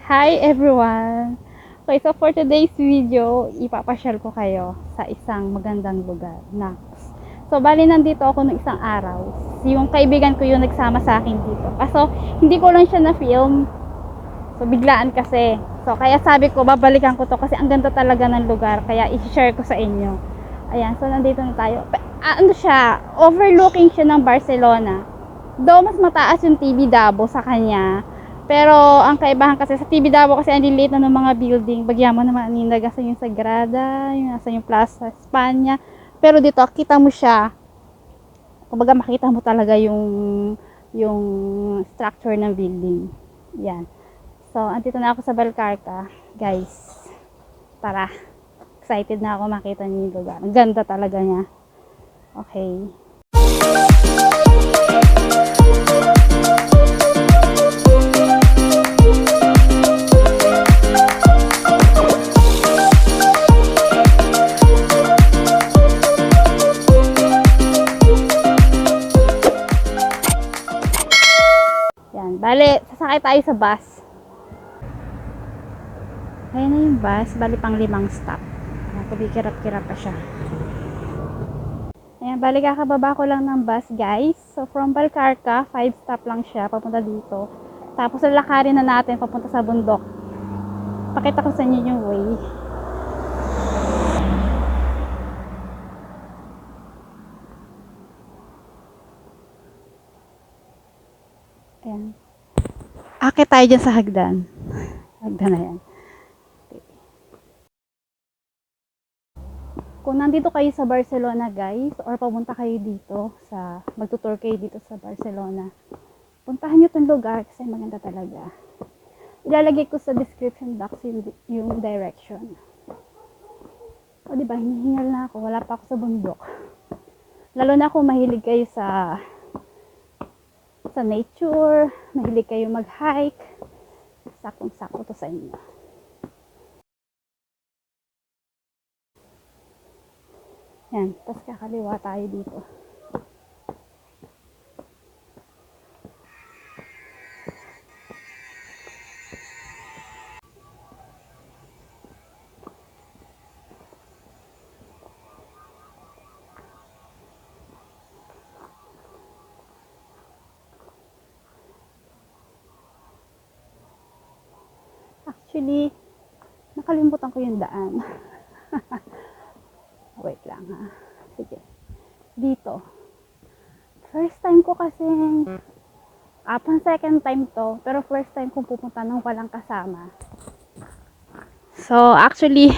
Hi everyone! Okay, so for today's video, ipapasyal ko kayo sa isang magandang lugar, Nax. So, bali nandito ako nung isang araw. Yung kaibigan ko yung nagsama sa akin dito. Kaso, hindi ko lang siya na-film. So, biglaan kasi. So, kaya sabi ko, babalikan ko to kasi ang ganda talaga ng lugar. Kaya, i-share ko sa inyo. Ayan, so nandito na tayo. Ano siya, overlooking siya ng Barcelona. Though mas mataas yung TV Davao sa kanya. Pero ang kaibahan kasi sa TV Davao kasi ang liliit na ng mga building. Bagyan mo naman nasa yung Sagrada, yung nasa yung Plaza España. Pero dito kita mo siya. Kumbaga makita mo talaga yung structure ng building. Yan. So, andito na ako sa Balcarca, guys. Tara. Excited na ako makita niyo yung lugar. Ang ganda talaga niya. Okay. Yan. Bale, sasakay tayo sa bus. Ayan na yung bus. Bali pang 5 stop. Kubikirap-kirap pa siya. Ayan, bali kakababa ko lang ng bus, guys. So, from Balcarca, 5 stop lang siya, papunta dito. Tapos, lalakarin na natin, papunta sa bundok. Pakita ko sa inyo yung way. Ayan. Akit tayo dyan sa hagdan. Hagdan na yan. Kung nandito kayo sa Barcelona, guys, or papunta kayo dito magtutour kayo dito sa Barcelona, puntahan nyo itong lugar kasi maganda talaga. Ilalagay ko sa description box yung direction. O diba, hinihingal na ako, wala pa ako sa bundok. Lalo na kung mahilig kayo sa nature, mahilig kayo mag-hike, sakong-sako to sa inyo. Yan, tapos kakaliwa tayo dito. Actually, nakalimutan ko yung daan. Wait lang ha. Sige. Dito. First time ko kasi pang second time to, pero first time kong pupunta nang walang kasama. So, actually,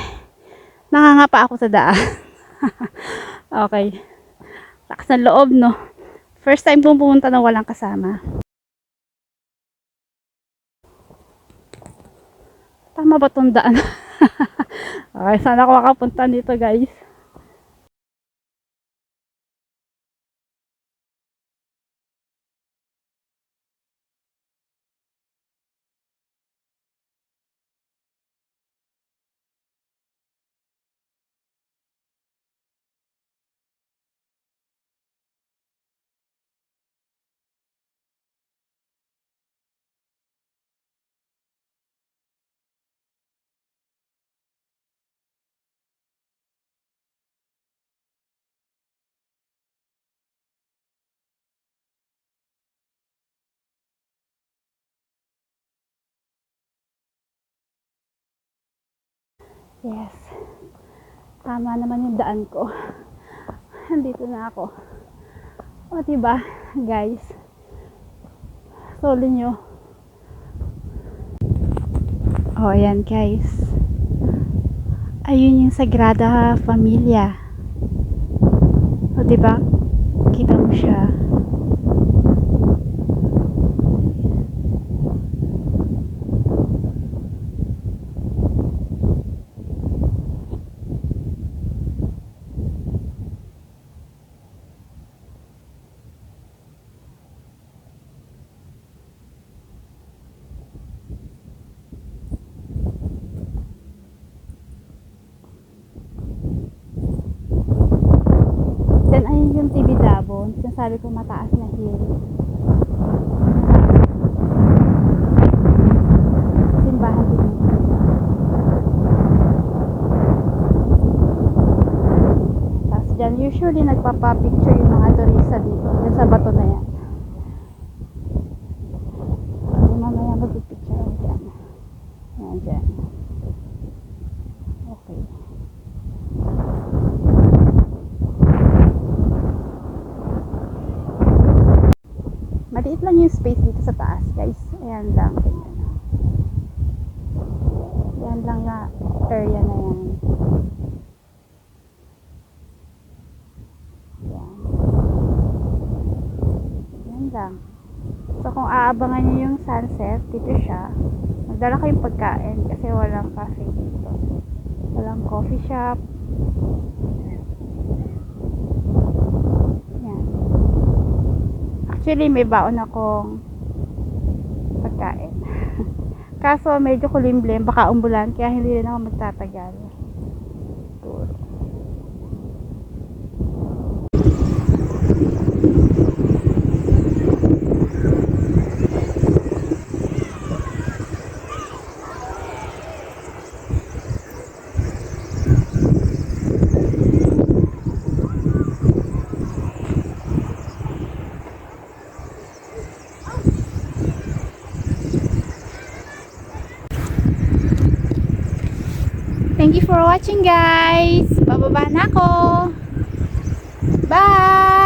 nangangapa ako sa daan. Okay. Lakas ng loob, no? First time kong pumunta nang walang kasama. Tama ba tong daan? Okay, sana ako makapunta dito, guys. Yes. Tama naman yung daan ko. Nandito na ako. O, diba, guys? Solo nyo. O, ayan, guys. Ayun yung Sagrada Familia. O, diba? Kita mo siya. Then, ayun yung TV Davao. Sinasabi ko mataas na hill. Simbahan Usually, nagpapapicture yung mga turista dito. Yan sa bato na yan. Hindi mamaya mag-picture ako dyan. Yan, dyan. Okay. Maliit lang yung space dito sa taas, guys. Ayan lang. Tingnan. Yan lang na area na yan. Yan. Yan lang. So, kung aabangan nyo yung sunset, dito siya. Magdala kayong pagkain kasi walang cafe dito. Walang coffee shop. Yan. Actually, may baon akong pagkain. Kaso, medyo kulimlim. Baka umulan. Kaya hindi rin ako magtatagal. Siguro. Thank you for watching, guys. Bababa na ako. Bye!